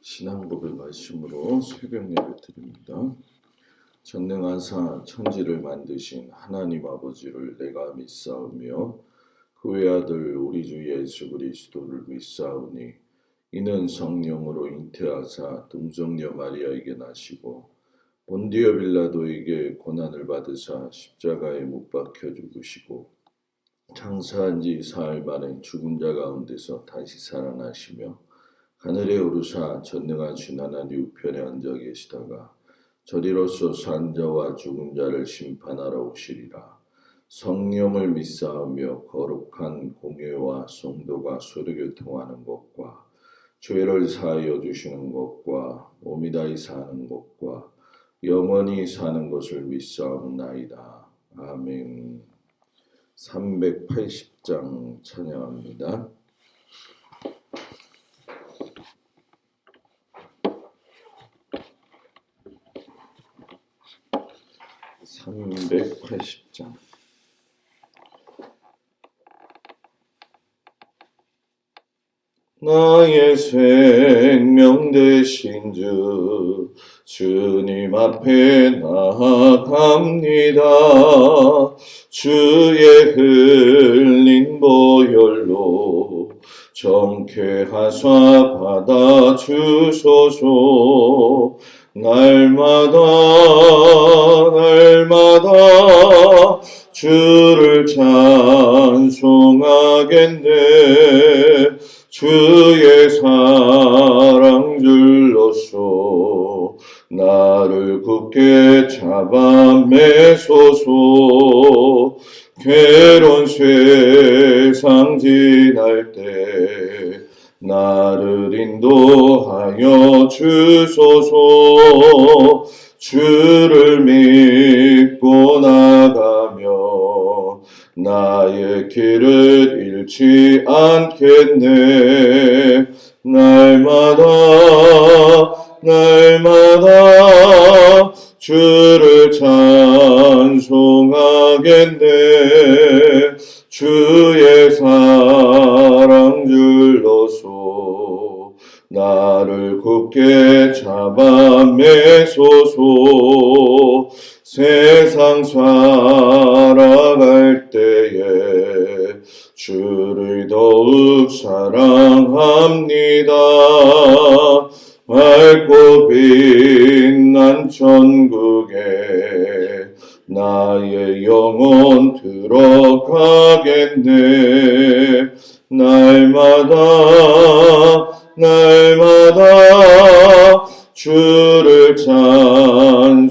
신앙복을 말씀으로 새벽 예배 드립니다. 전능하사 천지를 만드신 하나님 아버지를 내가 믿사오며 그 외아들 우리 주 예수 그리스도를 믿사오니 이는 성령으로 잉태하사 동정녀 마리아에게 나시고 본디오 빌라도에게 고난을 받으사 십자가에 못 박혀 죽으시고 장사한 지 사흘 만에 죽은 자 가운데서 다시 살아나시며 하늘에 오르사 전능하신 하나님 우편에 앉아 계시다가 저리로서 산 자와 죽은 자를 심판하러 오시리라. 성령을 믿사오며 거룩한 공회와 성도가 서로 교통하는 것과 죄를 사하여 주시는 것과 몸이 다히 사는 것과 영원히 사는 것을 믿사옵나이다. 아멘. 380장 찬양합니다. 380장. 나의 생명 되신 주 주님 앞에 나아갑니다. 주의 흘린 보혈로 정쾌하사 받아주소서. 날마다 주를 찬송하겠네. 주의 사랑 줄로서 나를 굳게 잡아 매소서. 괴로운 세상 지날 때 나를 인도하여 주소서. 주를 믿고 나가며 나의 길을 잃지 않겠네. 날마다 주를 찬송하겠네. 주의 사랑 줄로서 나를 굳게 잡아 매소서. 세상 살아갈 때에 주를 더욱 사랑합니다. 맑고 빛난 천국에 나의 영혼 들어가겠네. 날마다 주를 찬송하겠네.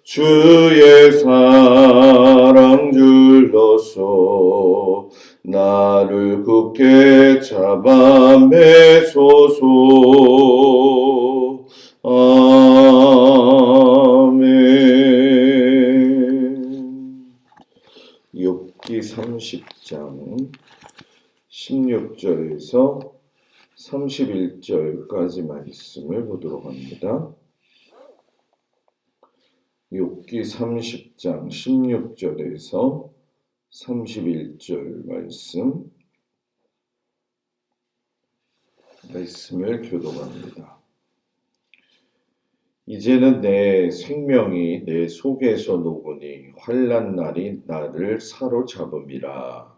주의 사랑 줄로서 나를 굳게 잡아 매소서. 아멘. 욥기 30장 16절에서 31절까지 말씀을 보도록 합니다. 욥기 30장 16절에서 31절 말씀을 교독합니다. 이제는 내 생명이 내 속에서 녹으니 환난 날이 나를 사로잡음이라.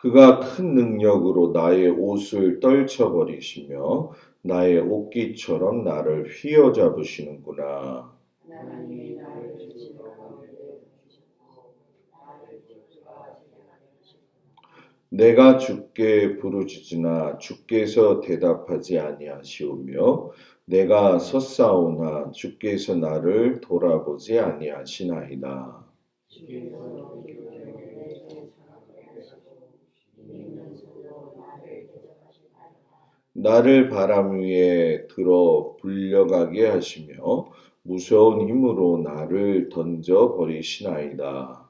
그가 큰 능력으로 나의 옷을 떨쳐버리시며 나의 옷깃처럼 나를 휘어잡으시는구나. 내가 주께 부르짖으나 주께서 대답하지 아니하시오며 내가 섰사오나 주께서 나를 돌아보지 아니하시나이다. 나를 바람 위에 들어 불려가게 하시며 무서운 힘으로 나를 던져 버리시나이다.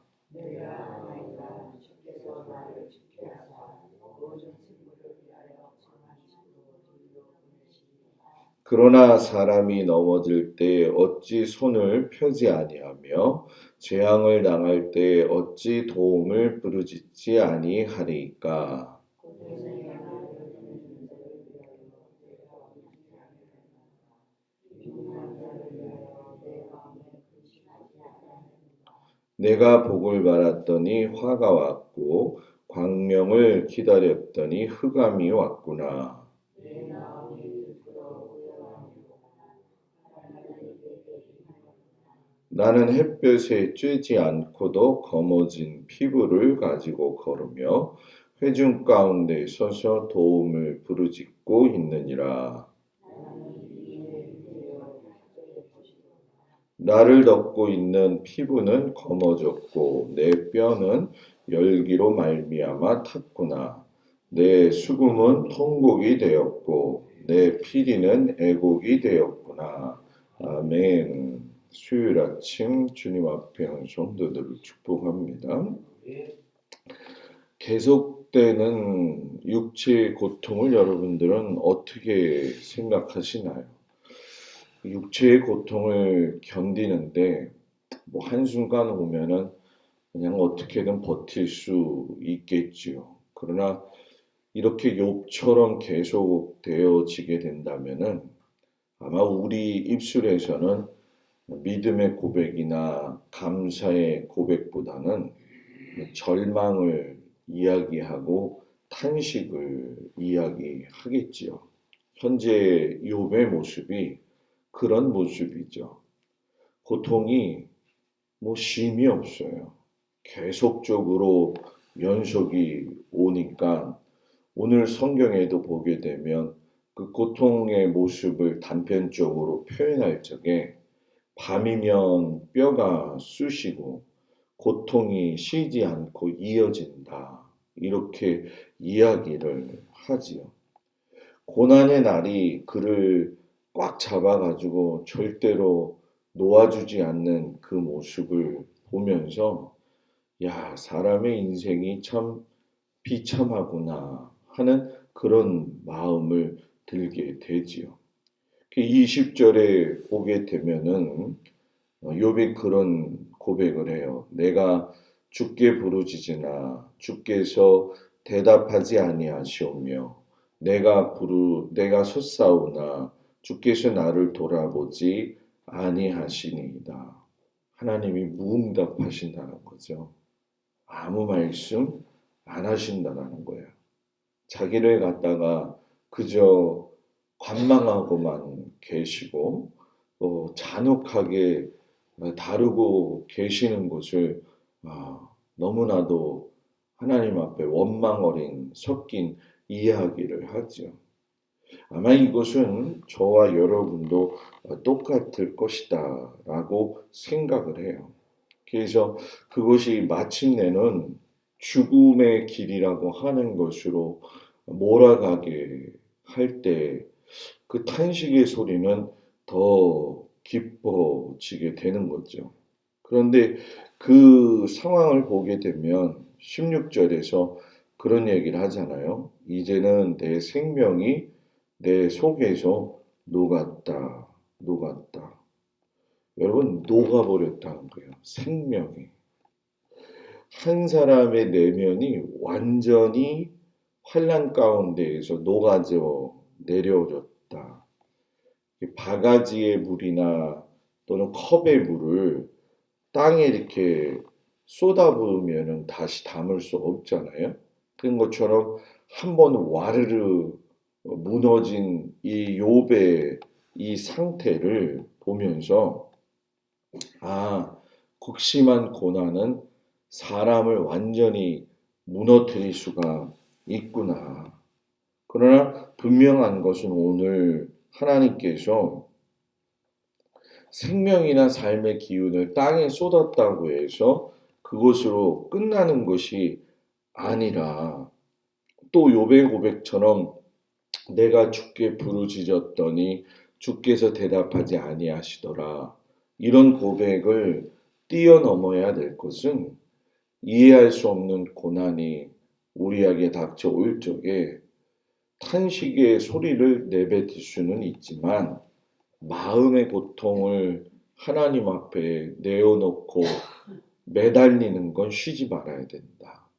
그러나 사람이 넘어질 때 어찌 손을 펴지 아니하며 재앙을 당할 때 어찌 도움을 부르짖지 아니하리까. 내가 복을 바랐더니 화가 왔고 광명을 기다렸더니 흑암이 왔구나. 나는 햇볕에 쬐지 않고도 검어진 피부를 가지고 걸으며 회중 가운데 서서 도움을 부르짖고 있느니라. 나를 덮고 있는 피부는 검어졌고 내 뼈는 열기로 말미암아 탔구나. 내 수금은 통곡이 되었고 내 피리는 애곡이 되었구나. 아멘. 수요일 아침 주님 앞에 한 성도들을 축복합니다. 계속되는 육체의 고통을 여러분들은 어떻게 생각하시나요? 육체의 고통을 견디는데 뭐 한순간 오면은 그냥 어떻게든 버틸 수 있겠지요. 그러나 이렇게 욥처럼 계속 되어지게 된다면은 아마 우리 입술에서는 믿음의 고백이나 감사의 고백보다는 절망을 이야기하고 탄식을 이야기하겠지요. 현재 욥의 모습이 그런 모습이죠. 고통이 뭐 쉼이 없어요. 계속적으로 연속이 오니까 오늘 성경에도 보게 되면 그 고통의 모습을 단편적으로 표현할 적에 밤이면 뼈가 쑤시고 고통이 쉬지 않고 이어진다. 이렇게 이야기를 하지요. 고난의 날이 그를 꽉 잡아가지고 절대로 놓아주지 않는 그 모습을 보면서 야, 사람의 인생이 참 비참하구나 하는 그런 마음을 들게 되지요. 20절에 보게 되면은 욥이 그런 고백을 해요. 내가 주께 부르짖으나 주께서 대답하지 아니하시오며 내가 솟사오나 주께서 나를 돌아보지 아니하시니이다. 하나님이 무응답하신다는 거죠. 아무 말씀 안 하신다는 거예요. 자기를 갖다가 그저 관망하고만 계시고 잔혹하게 다루고 계시는 것을 너무나도 하나님 앞에 원망 어린 섞인 이야기를 하죠. 아마 이것은 저와 여러분도 똑같을 것이다 라고 생각을 해요. 그래서 그것이 마침내는 죽음의 길이라고 하는 것으로 몰아가게 할 때 그 탄식의 소리는 더 깊어지게 되는 거죠. 그런데 그 상황을 보게 되면 16절에서 그런 얘기를 하잖아요. 이제는 내 생명이 내 속에서 녹았다, 녹았다. 여러분, 녹아버렸다는 거예요. 생명이. 한 사람의 내면이 완전히 환란 가운데에서 녹아져 내려졌다. 바가지의 물이나 또는 컵의 물을 땅에 이렇게 쏟아부으면 다시 담을 수 없잖아요. 그런 것처럼 한번 와르르 무너진 이 욥의 이 상태를 보면서 극심한 고난은 사람을 완전히 무너뜨릴 수가 있구나. 그러나 분명한 것은 오늘 하나님께서 생명이나 삶의 기운을 땅에 쏟았다고 해서 그것으로 끝나는 것이 아니라 또 욥의 고백처럼 내가 주께 부르짖었더니 주께서 대답하지 아니하시더라. 이런 고백을 뛰어넘어야 될 것은 이해할 수 없는 고난이 우리에게 닥쳐올 적에 탄식의 소리를 내뱉을 수는 있지만 마음의 고통을 하나님 앞에 내어놓고 매달리는 건 쉬지 말아야 된다.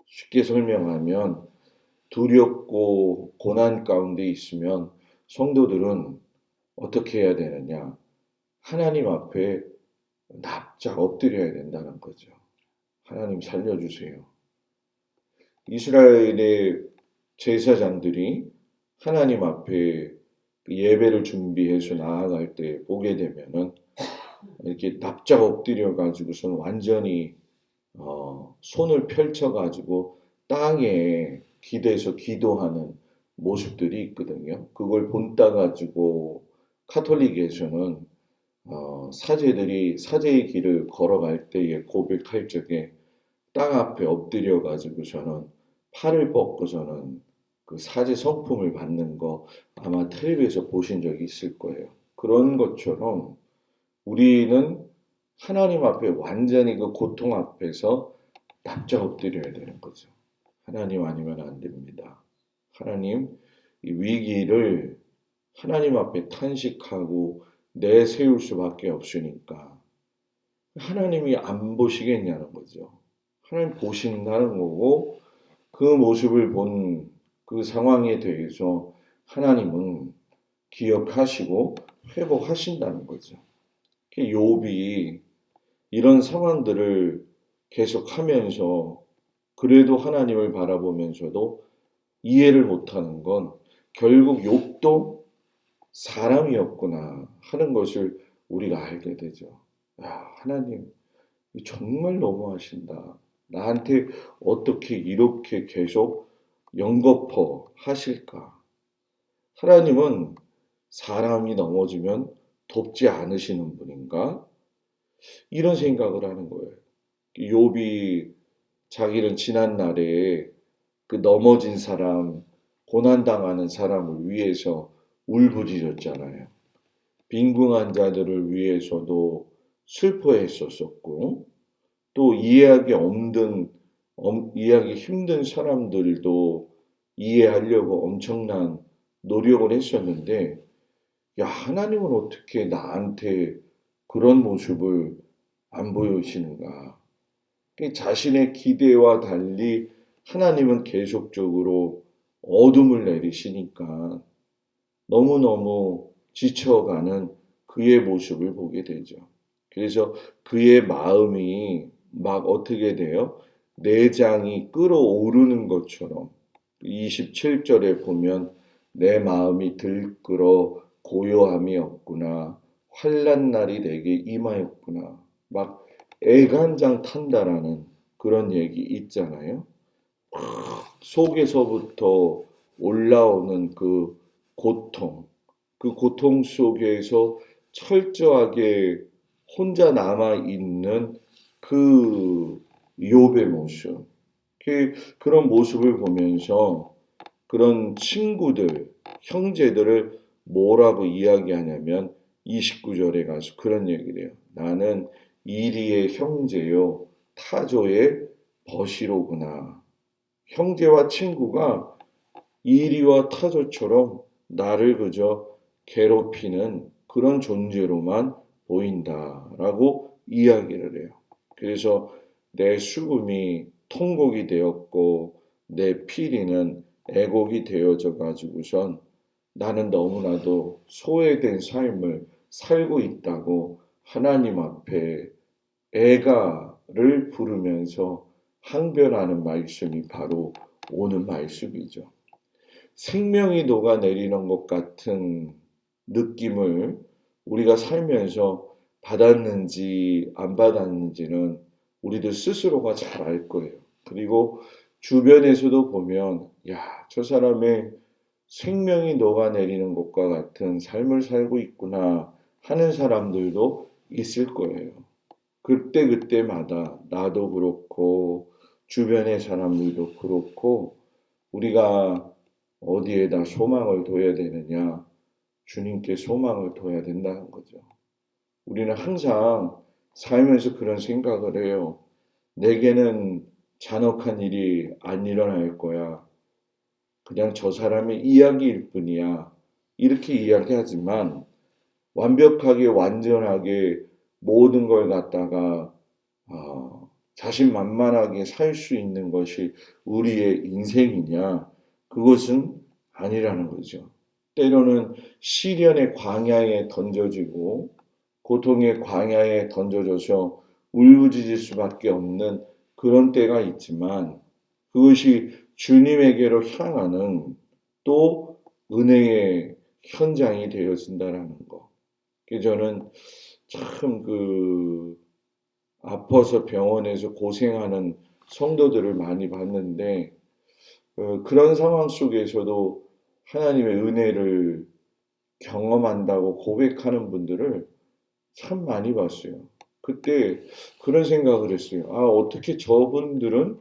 쉽게 설명하면 두렵고 고난 가운데 있으면 성도들은 어떻게 해야 되느냐? 하나님 앞에 납작 엎드려야 된다는 거죠. 하나님 살려주세요. 이스라엘의 제사장들이 하나님 앞에 예배를 준비해서 나아갈 때 보게 되면은 이렇게 납작 엎드려 가지고선 완전히 손을 펼쳐 가지고 땅에 기대서 기도하는 모습들이 있거든요. 그걸 본따 가지고 카톨릭에서는 사제들이 사제의 길을 걸어갈 때에 고백할 적에 땅 앞에 엎드려 가지고서는 팔을 뻗고서는 그 사제 성품을 받는 거 아마 텔레비에서 보신 적이 있을 거예요. 그런 것처럼 우리는 하나님 앞에 완전히 그 고통 앞에서 납작 엎드려야 되는 거죠. 하나님 아니면 안 됩니다. 하나님, 이 위기를 하나님 앞에 탄식하고 내세울 수밖에 없으니까 하나님이 안 보시겠냐는 거죠. 하나님 보신다는 거고 그 모습을 본 그 상황에 대해서 하나님은 기억하시고 회복하신다는 거죠. 욥이 이런 상황들을 계속하면서 그래도 하나님을 바라보면서도 이해를 못하는 건 결국 욥도 사람이었구나 하는 것을 우리가 알게 되죠. 야, 하나님 정말 너무하신다. 나한테 어떻게 이렇게 계속 연거푸 하실까? 하나님은 사람이 넘어지면 돕지 않으시는 분인가? 이런 생각을 하는 거예요. 욥이 자기는 지난 날에 그 넘어진 사람, 고난당하는 사람을 위해서 울부짖었잖아요. 빈궁한 자들을 위해서도 슬퍼했었었고, 또 이해하기 힘든 사람들도 이해하려고 엄청난 노력을 했었는데, 야, 하나님은 어떻게 나한테 그런 모습을 안 보여주시는가? 자신의 기대와 달리 하나님은 계속적으로 어둠을 내리시니까 너무너무 지쳐가는 그의 모습을 보게 되죠. 그래서 그의 마음이 막 어떻게 돼요? 내장이 끓어오르는 것처럼 27절에 보면 내 마음이 들끓어 고요함이 없구나. 환난 날이 내게 임하였구나. 막 애간장 탄다라는 그런 얘기 있잖아요. 속에서부터 올라오는 그 고통 속에서 철저하게 혼자 남아 있는 그 욥의 모습. 그런 모습을 보면서 그런 친구들, 형제들을 뭐라고 이야기하냐면 29절에 가서 그런 얘기를 해요. 나는 이리의 형제요 타조의 버시로구나. 형제와 친구가 이리와 타조처럼 나를 그저 괴롭히는 그런 존재로만 보인다라고 이야기를 해요. 그래서 내 수금이 통곡이 되었고 내 피리는 애곡이 되어져 가지고선 나는 너무나도 소외된 삶을 살고 있다고 하나님 앞에 애가를 부르면서 항변하는 말씀이 바로 오는 말씀이죠. 생명이 녹아내리는 것 같은 느낌을 우리가 살면서 받았는지 안 받았는지는 우리들 스스로가 잘 알 거예요. 그리고 주변에서도 보면 야, 저 사람의 생명이 녹아내리는 것과 같은 삶을 살고 있구나 하는 사람들도 있을 거예요. 그때그때마다 나도 그렇고 주변의 사람들도 그렇고 우리가 어디에다 소망을 둬야 되느냐? 주님께 소망을 둬야 된다는 거죠. 우리는 항상 살면서 그런 생각을 해요. 내게는 잔혹한 일이 안 일어날 거야. 그냥 저 사람의 이야기일 뿐이야. 이렇게 이야기하지만 완벽하게 완전하게 모든 걸 갖다가 자신만만하게 살 수 있는 것이 우리의 인생이냐? 그것은 아니라는 거죠. 때로는 시련의 광야에 던져지고 고통의 광야에 던져져서 울부짖을 수밖에 없는 그런 때가 있지만 그것이 주님에게로 향하는 또 은혜의 현장이 되어진다라는 거. 그래서 저는 참 아파서 병원에서 고생하는 성도들을 많이 봤는데 그런 상황 속에서도 하나님의 은혜를 경험한다고 고백하는 분들을 참 많이 봤어요. 그때 그런 생각을 했어요. 어떻게 저분들은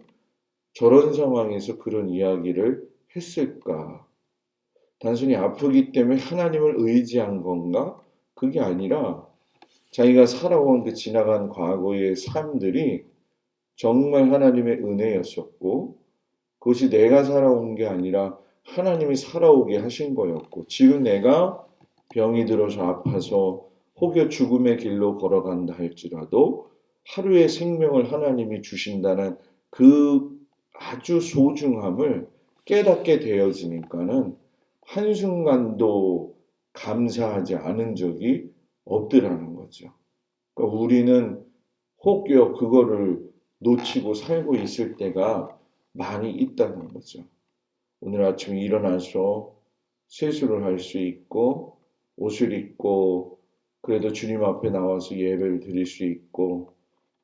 저런 상황에서 그런 이야기를 했을까? 단순히 아프기 때문에 하나님을 의지한 건가? 그게 아니라 자기가 살아온 그 지나간 과거의 삶들이 정말 하나님의 은혜였었고 그것이 내가 살아온 게 아니라 하나님이 살아오게 하신 거였고 지금 내가 병이 들어서 아파서 혹여 죽음의 길로 걸어간다 할지라도 하루의 생명을 하나님이 주신다는 그 아주 소중함을 깨닫게 되어지니까는 한순간도 감사하지 않은 적이 없더라는 거죠. 그러니까 우리는 혹여 그거를 놓치고 살고 있을 때가 많이 있다는 거죠. 오늘 아침에 일어나서 세수를 할 수 있고 옷을 입고 그래도 주님 앞에 나와서 예배를 드릴 수 있고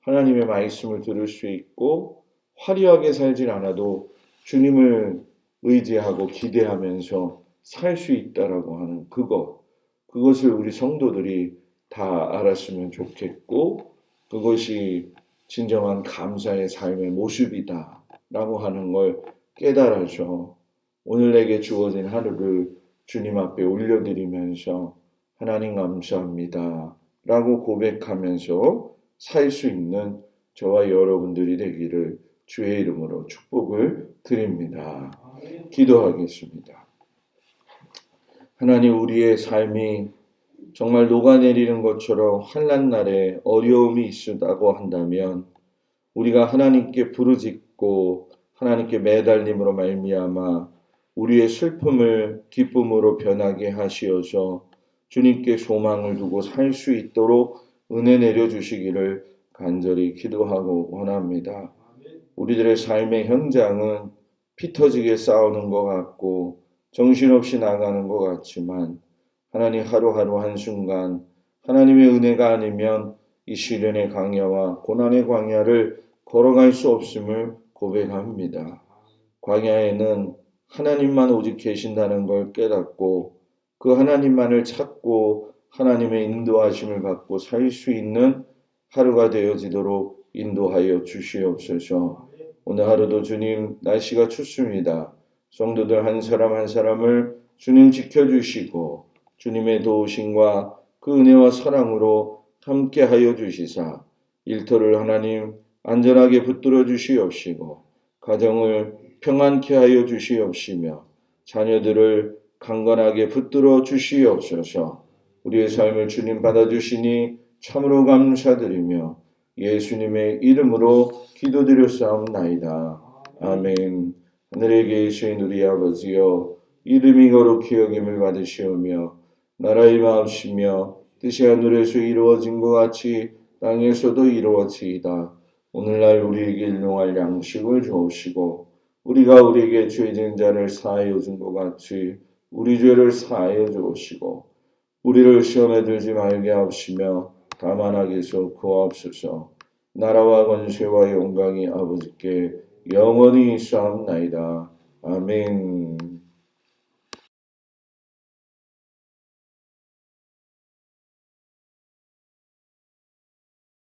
하나님의 말씀을 들을 수 있고 화려하게 살질 않아도 주님을 의지하고 기대하면서 살 수 있다라고 하는 그것을 우리 성도들이 다 알았으면 좋겠고 그것이 진정한 감사의 삶의 모습이다라고 하는 걸 깨달아서 오늘 내게 주어진 하루를 주님 앞에 올려드리면서 하나님 감사합니다 라고 고백하면서 살 수 있는 저와 여러분들이 되기를 주의 이름으로 축복을 드립니다. 기도하겠습니다. 하나님 우리의 삶이 정말 녹아내리는 것처럼 환난날에 어려움이 있다고 한다면 우리가 하나님께 부르짖고 하나님께 매달림으로 말미암아 우리의 슬픔을 기쁨으로 변하게 하시어서 주님께 소망을 두고 살 수 있도록 은혜 내려주시기를 간절히 기도하고 원합니다. 우리들의 삶의 현장은 피 터지게 싸우는 것 같고 정신없이 나가는 것 같지만 하나님 하루하루 한순간 하나님의 은혜가 아니면 이 시련의 광야와 고난의 광야를 걸어갈 수 없음을 고백합니다. 광야에는 하나님만 오직 계신다는 걸 깨닫고 그 하나님만을 찾고 하나님의 인도하심을 받고 살 수 있는 하루가 되어지도록 인도하여 주시옵소서. 오늘 하루도 주님 날씨가 춥습니다. 성도들 한 사람 한 사람을 주님 지켜주시고 주님의 도우심과 그 은혜와 사랑으로 함께하여 주시사 일터를 하나님 안전하게 붙들어 주시옵시고 가정을 평안케 하여 주시옵시며 자녀들을 강건하게 붙들어 주시옵소서. 우리의 삶을 주님 받아주시니 참으로 감사드리며 예수님의 이름으로 기도드렸사옵나이다. 아멘. 하늘에 계신 우리 아버지여 이름이 거룩히 여김을 받으시오며 나라의 마옵시며 뜻이 하늘에서 이루어진 것 같이 땅에서도 이루어지이다. 오늘날 우리에게 일용할 양식을 주옵시고 우리가 우리에게 죄진 자를 사하여 준 것 같이 우리 죄를 사하여 주옵시고 우리를 시험에 들지 말게 하옵시며 다만 악에서 구하옵소서. 나라와 권세와 영광이 아버지께 영원히 있사옵나이다. 아멘.